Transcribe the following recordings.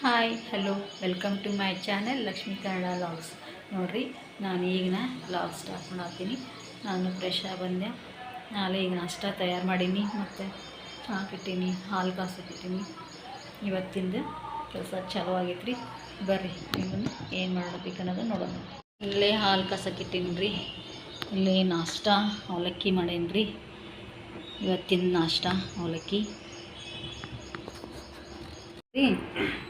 Hi hello welcome to my channel Lakshmi Kannada logs. ನೋಡಿರಿ, ನಾನು ಈಗಿನ ಲಾಗ್ ಸ್ಟಾರ್ಟ್ ಮಾಡತ್ತೀನಿ. ನಾನು ಫ್ರೆಶ್ ಆಗಿ ಬಂದೆ. ನಾಳೆ ಈಗ ನಾಷ್ಟ ತಯಾರು ಮಾಡೀನಿ, ಮತ್ತು ಹಾಕಿಟ್ಟೀನಿ, ಹಾಲು ಕಾಸಕ್ಕಿಟ್ಟೀನಿ. ಇವತ್ತಿಂದ ಕೆಲಸ ಚಾಲೂ ಆಗೈತೆ ರೀ. ಬರ್ರಿ ನಿಮ್ಮನ್ನು ಏನು ಮಾಡಬೇಕು ಅನ್ನೋದು ನೋಡೋಣ. ಇಲ್ಲೇ ಹಾಲು ಕಾಸಕ್ಕಿಟ್ಟೀನಿ ರೀ. ಇಲ್ಲೇ ನಾಷ್ಟ ಅವಲಕ್ಕಿ ಮಾಡೇನಿ ರೀ. ಇವತ್ತಿನ ನಾಷ್ಟ ಅವಲಕ್ಕಿ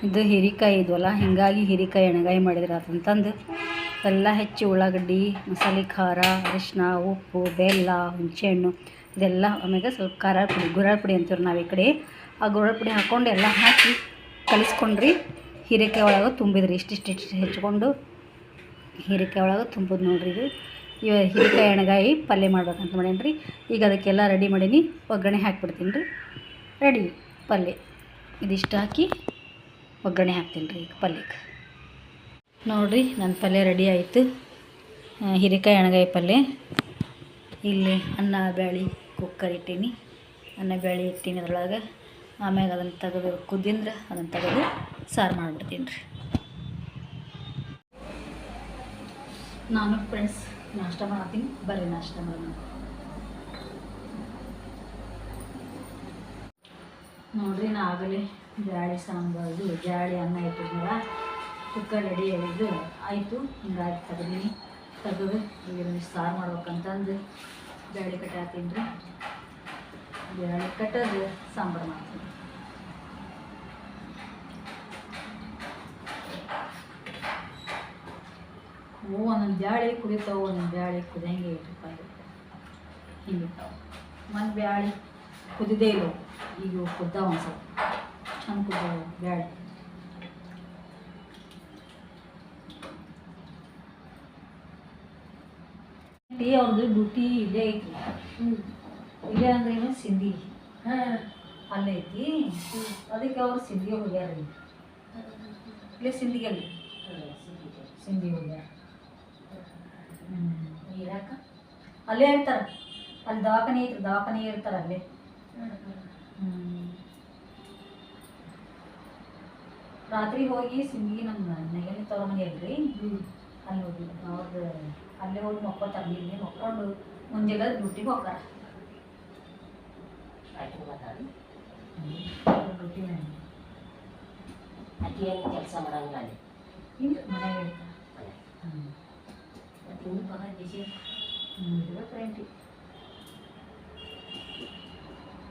ಇದು ಹೀರೆಕಾಯಿ ಇದ್ವಲ್ಲ, ಹೀಗಾಗಿ ಹೀರೆಕಾಯಿ ಎಣ್ಣೆಗಾಯಿ ಮಾಡಿದ್ರೆ ಅಂತಂದು ಎಲ್ಲ ಹೆಚ್ಚಿ ಉಳ್ಳಾಗಡ್ಡಿ, ಮಸಾಲೆ, ಖಾರ, ಅರಿಶಿನ, ಉಪ್ಪು, ಬೆಲ್ಲ, ಹುಣಸೆಹಣ್ಣು ಇದೆಲ್ಲ, ಆಮೇಲೆ ಸ್ವಲ್ಪ ಖಾರ ಪುಡಿ, ಗುರಾಳ್ ಪುಡಿ ಅಂತೀವಿ ನಾವು ಈ ಕಡೆ. ಆ ಗುರಾಳ್ ಪುಡಿ ಹಾಕ್ಕೊಂಡು ಎಲ್ಲ ಹಾಕಿ ಕಲಿಸ್ಕೊಂಡ್ರಿ. ಹೀರೆಕಾಯಿ ಒಳಗೆ ತುಂಬಿದ್ರಿ, ಇಷ್ಟಿಷ್ಟು ಹೆಚ್ಕೊಂಡು ಹೀರೆಕಾಯಿ ಒಳಗೆ ತುಂಬೋದು ನೋಡ್ರಿ. ಇದು ಹೀರೆಕಾಯಿ ಎಣ್ಣೆಗಾಯಿ ಪಲ್ಯ ಮಾಡ್ಬೇಕಂತ ಮಾಡೇನಿ ರೀ. ಈಗ ಅದಕ್ಕೆಲ್ಲ ರೆಡಿ ಮಾಡೀನಿ. ಒಗ್ಗರಣೆ ಹಾಕ್ಬಿಡ್ತೀನಿ ರೀ. ರೆಡಿ ಪಲ್ಯ. ಇದಿಷ್ಟು ಹಾಕಿ ಒಗ್ಗರಣೆ ಹಾಕ್ತೀನಿ ರೀ ಈಗ ಪಲ್ಯಕ್ಕೆ. ನೋಡಿರಿ, ನನ್ನ ಪಲ್ಯ ರೆಡಿ ಆಯಿತು. ಹೀರೆಕಾಯಿ ಎಣ್ಣೆಗಾಯಿ ಪಲ್ಯ. ಇಲ್ಲಿ ಅನ್ನ ಬ್ಯಾಳಿ ಕುಕ್ಕರ್ ಇಟ್ಟೀನಿ. ಅನ್ನ ಬ್ಯಾಳಿ ಇಟ್ಟೀನಿ ಅದ್ರೊಳಗೆ. ಆಮ್ಯಾಗ ಅದನ್ನು ತೆಗೆದು ಕುದ್ದಿಂದ್ರೆ ಅದನ್ನು ತೆಗೆದು ಸಾರು ಮಾಡಿಬಿಡ್ತೀನಿ ರೀ. ನಾನು ಫ್ರೆಂಡ್ಸ್ ನಾಷ್ಟ ಮಾಡ್ತೀನಿ, ಬರ್ರಿ ನಾಷ್ಟ ಮಾಡೋಣ. ನೋಡಿರಿ, ನಾ ಆಗಲೇ ಬ್ಯಾಳಿ ಸಾಂಬಾರು ಬ್ಯಾಳಿ ಅನ್ನ ಇಟ್ಟಿದ್ನಲ್ಲ, ಕುಕ್ಕರ್ ರೆಡಿ ಆಗಿದ್ದು ಆಯಿತು. ಹಿಂಗಾಗಿ ತೆಗೆದು ಈಗ ಸಾರು ಮಾಡ್ಬೇಕಂತಂದು ಬ್ಯಾಳಿ ಕಟ್ಟಾತೀನಿ ರೀ. ಬ್ಯಾಳಿ ಕಟ್ಟೋದು ಸಾಂಬಾರು ಮಾಡ್ತೀನಿ. ಒಂದೊಂದು ಬ್ಯಾಳಿ ಕುದಿತಾವೆ, ಒಂದೊಂದು ಬ್ಯಾಳಿ ಕುದಿಯಂಗೆ ಇಟ್ಟಿರ್ಪ ಹಿಂಗಿರ್ತಾವೆ. ಒಂದು ಬ್ಯಾಳಿ ಕುದಿದೇ ಇಲ್ಲ, ಈಗ ಕುದ್ದಾವ ಒಂದು ಸ್ವಲ್ಪ ಚಂದ ಕುದ್ದಾವ ಬ್ಯಾಳಿ. ಅವ್ರದ್ದು ಡ್ಯೂಟಿ ಇಲ್ಲೇ ಐತಿ. ಇಲ್ಲೇ ಅಂದ್ರೆ ಏನು ಸಿಂಧಿ ಅಲ್ಲೇ ಐತಿ. ಅದಕ್ಕೆ ಅವ್ರು ಸಿಂಧಿಗೆ ಹೋಗ್ಯಾರ. ಇಲ್ಲೇ ಸಿಂಧಿಗಲ್ಲಿ ಸಿಂಧಿ ಹೋಗ್ಯಾರ. ಇರಾಕ ಅಲ್ಲೇ ಇರ್ತಾರೆ. ಅಲ್ಲಿ ದವಾಖಾನೆ ಐತ್ರಿ, ದವಾಖಾನೆ ಇರ್ತಾರೆ ಅಲ್ಲೇ. ರಾತ್ರಿ ಹೋಗಿ ಸಿಂಧಿಗೆ ನಮ್ಮ ನೆಗಲಿ ತವ್ರ ಮನೆ ಅಲ್ರಿ, ಅಲ್ಲಿ ಹೋಗಿ ಅವ್ರದ್ದು ಅಲ್ಲೇ ಹೋಗಿ ಮಕ್ಕೋತಾರೆ. ಇಲ್ಲಿ ಮಕ್ಕೊಂಡು ಮುಂಜಾನೆ ಡ್ಯೂಟಿಗೆ ಹೋಗ್ತಾರ. ಡ್ಯೂಟಿ ಅತಿ ಏನು ಕೆಲಸ ಮಾಡಂಗಿಲ್ಲ ಅಲ್ಲಿ, ಹಿಂಗೆ ಮನೆಯಾಗ ಇರ್ತಾರೆ. ಮತ್ತು ಪದ ಬಿಸಿ ಟ್ರೆಂಟಿ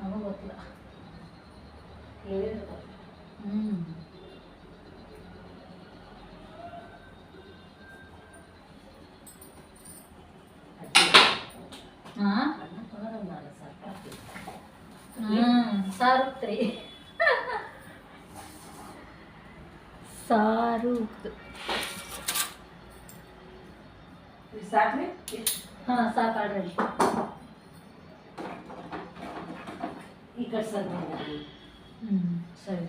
ನಮಗೂ ಗೊತ್ತಿಲ್ಲ. ಸಾರುತ್ರಿ ಸಾರು ಸಾಕ್ರಿ. ಹಾಂ ಸಾಕು ಆಲ್ರೆಡಿ. ಈ ಕಡೆ ಸರ್. ಸರಿ.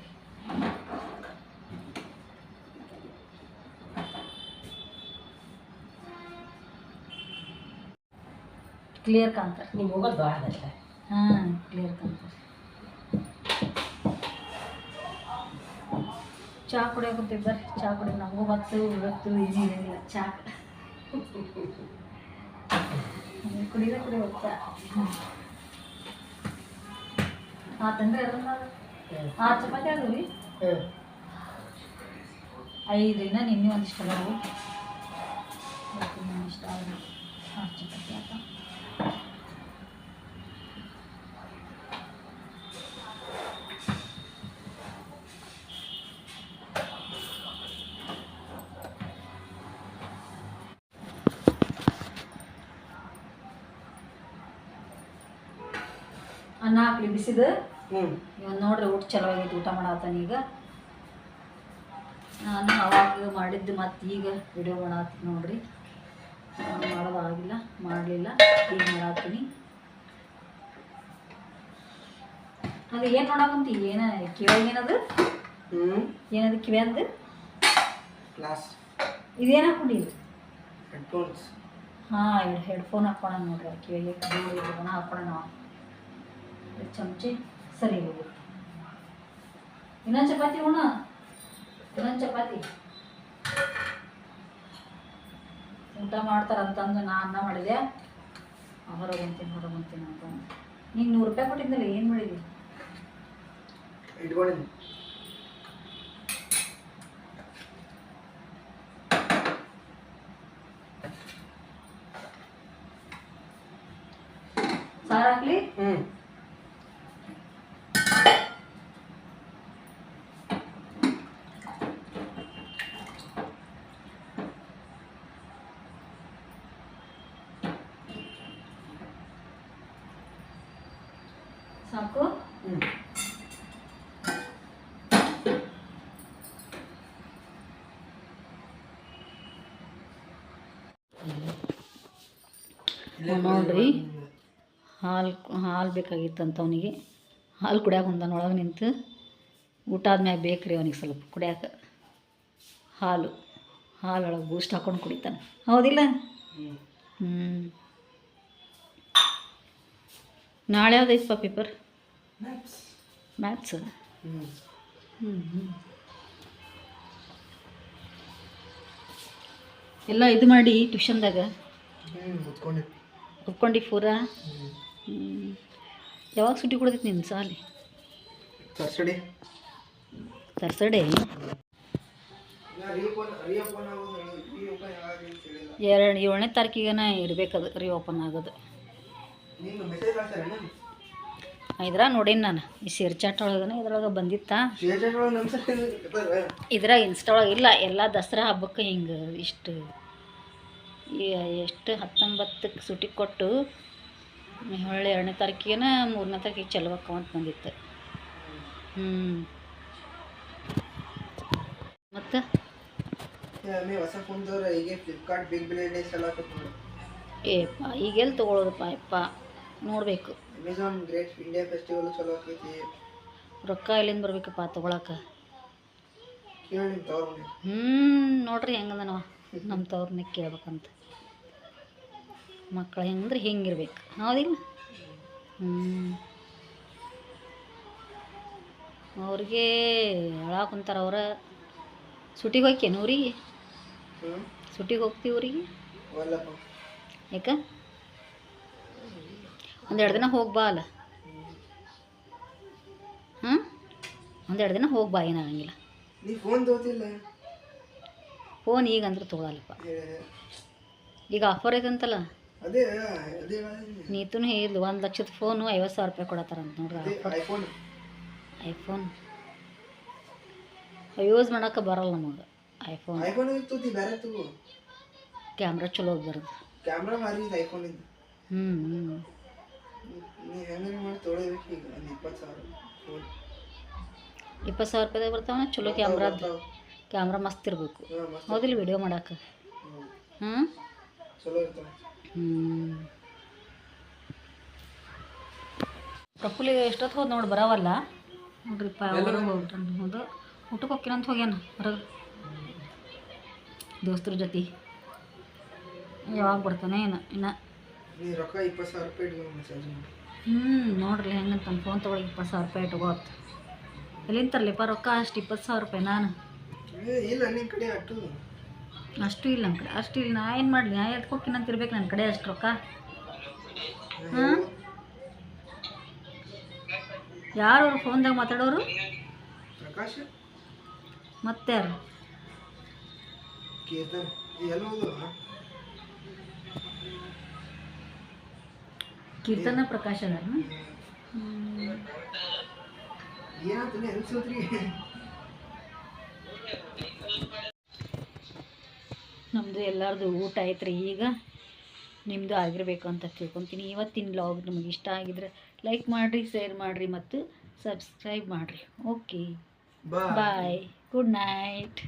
ಕ್ಲಿಯರ್ ಕಾಣ್ತಾರೆ. ನೀವು ಹೋಗೋದು ಭಾಳ ಆಗತ್ತೆ. ಹಾಂ, ಕ್ಲಿಯರ್ ಕಾಣ್ತಾರೆ. ಚಹಾ ಕುಡಿಯೋಕೆ ಬರ್ರಿ. ಚಹಾ ಕುಡಿ. ನಮಗೂ ಇವತ್ತು ಏನಿಲ್ಲ ಚಹಾ ಕುಡಿಯೋದೇ ಹೋಗ್ತಾ. ಆತಂದ್ರೆ ಅದನ್ನ 6 ಚಪಾತಿ ಆದವು ರೀ. 5 ನಿನ್ನೆ ಒಂದಿಷ್ಟು ಅದಾವು, ಇಷ್ಟ ಆಗಿ 6 ಚಪಾತಿ ಆತ. ಅನ್ನ ಹಾಕ್ಲಿ ಬಿಸಿದು. ಇವಾಗ ನೋಡ್ರಿ, ಊಟ ಚಲೋ ಆಗೈತಿ. ಊಟ ಮಾಡತ್ತಾನ ಈಗ. ನಾನು ಅವಾಗ ಮಾಡಿದ್ದು ಮತ್ತು ಈಗ ವಿಡಿಯೋ ಮಾಡತ್ತೀನಿ ನೋಡ್ರಿ. ಮಾಡೋದಾಗಿಲ್ಲ, ಮಾಡಲಿಲ್ಲ, ಈಗ ಮಾಡತ್ತೀನಿ. ಅದು ಏನು ನೋಡಕಂತಿ? ಏನು ಕಿವಿಯಾಗ ಏನದು? ಏನದು ಕಿವಿಯಂದು? ಇದೇನು ಹಾಕೊಂಡಿದ್ದು? ಹೆಡ್ಫೋನ್ಸ್. ಹಾಂ, ಹೆಡ್ಫೋನ್ ಹಾಕೋಣ ನೋಡ್ರಿ. ಕಿವಿಗೆ ಹಾಕೋಣ ನಾವು. ಚಮಚೆ ಸರಿ ಹೋಗುತ್ತೆ. ಇನ್ನೊಂದು ಚಪಾತಿ ಉಣ. ಇನ್ನೊಂದು ಚಪಾತಿ ಊಟ ಮಾಡ್ತಾರಂತಂದು ನಾ ಅನ್ನ ಮಾಡಿದೆ. ಹೊರಗೆ ಅಂತೀನಿ ಅಂತ ನೀನು 100 ರೂಪಾಯಿ ಕೊಟ್ಟಿದ್ದಲ್ಲ, ಏನು ಮಾಡಿದ್ವಿ? ಇಟ್ಕೊಂಡಿದ್ದೀನಿ. ಸಾರು ಹಾಕ್ಲಿ? ಸಾಕು. ನೋಡ್ರಿ, ಹಾಲು ಬೇಕಾಗಿತ್ತಂತ ಅವನಿಗೆ. ಹಾಲು ಕುಡಿಯಾಕ ಹೊಂದಾನ ಒಳಗೆ ನಿಂತು. ಊಟ ಆದ್ಮ್ಯಾಗ ಬೇಕ್ರಿ ಅವನಿಗೆ ಸ್ವಲ್ಪ ಕುಡಿಯಾಕ ಹಾಲೊಳಗೆ ಬೂಸ್ಟ್ ಹಾಕೊಂಡು ಕುಡಿತಾನೆ. ಹೌದಿಲ್ಲ? ನಾಳೆ ಯಾವ್ದೈತಪ್ಪ ಪೇಪರ್? ಮ್ಯಾಥ್ಸ್. ಎಲ್ಲ ಇದು ಮಾಡಿ ಟ್ಯೂಷನ್ದಾಗ ಒಪ್ಕೊಂಡು ಪೂರ. ಯಾವಾಗ ಸುಟ್ಟಿ ಕೊಡ್ತೈತಿ ನಿನ್ನ ಸಾಲಿ? ತರ್ಸಡೆ 7ನೇ ತಾರೀಕಿಗೆನ ಇರಬೇಕದು ರೀಓಪನ್ ಆಗೋದು. ಇದ್ರಾಗ ನೋಡೀನಿ ನಾನು, ಈ ಶೇರ್ ಚಾಟ್ ಒಳಗನ ಇದ್ರೊಳಗೆ ಬಂದಿತ್ತಾ? ಇದ್ರಾಗ ಇನ್ಸ್ಟಾ ಒಳಗೆ ಇಲ್ಲ. ಎಲ್ಲ ದಸರಾ ಹಬ್ಬಕ್ಕೆ ಹಿಂಗೆ ಎಷ್ಟು 19ಕ್ಕೆ ಸುಟಿ ಕೊಟ್ಟು ಹೊಳ್ಳಿ 2ನೇ ತಾರೀಕಿಗೆನ 3ನೇ ತಾರೀಕಿಗೆ ಚಲೋಕ್ಕ ಅಂತ ಬಂದಿತ್ತು. ಮತ್ತು ಏಪ್ಪ ಈಗೆಲ್ಲಿ ತೊಗೊಳೋದಪ್ಪ ಯಪ್ಪ, ನೋಡಬೇಕು. ರೊಕ್ಕ ಎಲ್ಲಿಂದ ಬರ್ಬೇಕಪ್ಪ ತೊಗೊಳಕ್ಕೆ? ನೋಡ್ರಿ ಹೆಂಗದ ನಾವು ನಮ್ಮ ತವ್ರನ್ನ ಕೇಳ್ಬೇಕಂತ. ಮಕ್ಕಳು ಹೆಂಗಂದ್ರೆ ಹಿಂಗಿರ್ಬೇಕು, ಹೌದಿಲ್ಲ? ಅವ್ರಿಗೆ ಹೇಳಾಕ ಕುಂತಾರ. ಅವ್ರ ಸುಟಿಗೆ ಹೋಗ್ಯೇನು ಊರಿಗೆ? ಸುಟಿಗೆ ಹೋಗ್ತೀವಿ ಊರಿಗೆ? ಯಾಕೆ? 1-2 ದಿನ ಹೋಗಿ ಬಾ ಅಲ್ಲ. 1-2 ದಿನ ಹೋಗಿ ಬಾ, ಏನಾಗಂಗಿಲ್ಲ. ಫೋನ್ ಈಗ ಅಂದ್ರೆ ತೊಗೊಳಲ್ಲಪ್ಪ. ಈಗ ಆಫರ್ ಐತಂತಲ್ಲ. ನೀತೂ ಹೇಳಿದ್ಲು 1 ಲಕ್ಷದ ಫೋನು 50,000 ರೂಪಾಯಿ ಕೊಡತ್ತಾರಂತ ನೋಡ್ರಿ. ಐಫೋನ್ ಯೂಸ್ ಮಾಡೋಕೆ ಬರಲ್ಲ ನಮಗೆ. ಐಫೋನ್ ಕ್ಯಾಮ್ರಾ ಚಲೋ ಬರೋದು. 20,000 ರೂಪಾಯಿದಾಗ ಬರ್ತಾವನ ಚಲೋ ಕ್ಯಾಮ್ರಾ ಮಸ್ತ್ ಇರಬೇಕು, ಹೌದಿಲ್ಲ? ವಿಡಿಯೋ ಮಾಡಕ್ಕೆ. ಪ್ರಫುಲಿಗೆ ಎಷ್ಟೊತ್ತು ಹೋದ್ ನೋಡಿ, ಬರವಲ್ಲ ನೋಡ್ರಿಪ್ಪ. ಹೌದು, ಊಟಕ್ಕೆ ಹೋಗ್ತೀನಂತ ಹೋಗ್ಯಾನ ಹೊರಗೆ ದೋಸ್ತರ ಜೊತೆ. ಯಾವಾಗ ಬರ್ತಾನೆ ಇನ್ನು ನೋಡ್ರಿ ಹೆಂಗಂತ ಫೋನ್ ತೊಗೊಳಗೆ 20,000 ರೂಪಾಯಿ ಇಟ್ಕೋತ. ಎಲ್ಲಿಂದ ತರಲಿಪ್ಪ ರೊಕ್ಕ ಅಷ್ಟು? 20,000 ರೂಪಾಯಿ ನಾನು ಅಷ್ಟು ಇಲ್ಲ ನನ್ನ ಕಡೆ. ಅಷ್ಟು ಇಲ್ಲ, ನಾ ಏನು ಮಾಡಲಿ? ನಾ ಎತ್ಕೊಕ್ಕಿನಂತ ಇರ್ಬೇಕು ನನ್ನ ಕಡೆ ಅಷ್ಟು ರೊಕ್ಕ. ಯಾರು ಅವ್ರು ಫೋನ್ದಾಗ ಮಾತಾಡೋರು? ಮತ್ತೆ ಯಾರು? ಕೀರ್ತನ ಪ್ರಕಾಶ್ ಅದಾರ. ನಮ್ಮದು ಎಲ್ಲರದು ಊಟ ಐತ್ರಿ. ಈಗ ನಿಮ್ಮದು ಆಗಿರಬೇಕು ಅಂತ ತಿಳ್ಕೊತೀನಿ. ಇವತ್ತಿನ ವ್ಲಾಗ್ ನಿಮಗೆ ಇಷ್ಟ ಆಗಿದ್ರೆ ಲೈಕ್ ಮಾಡಿರಿ, ಶೇರ್ ಮಾಡಿರಿ ಮತ್ತು ಸಬ್ಸ್ಕ್ರೈಬ್ ಮಾಡಿರಿ. ಓಕೆ, ಬಾಯ್, ಗುಡ್ ನೈಟ್.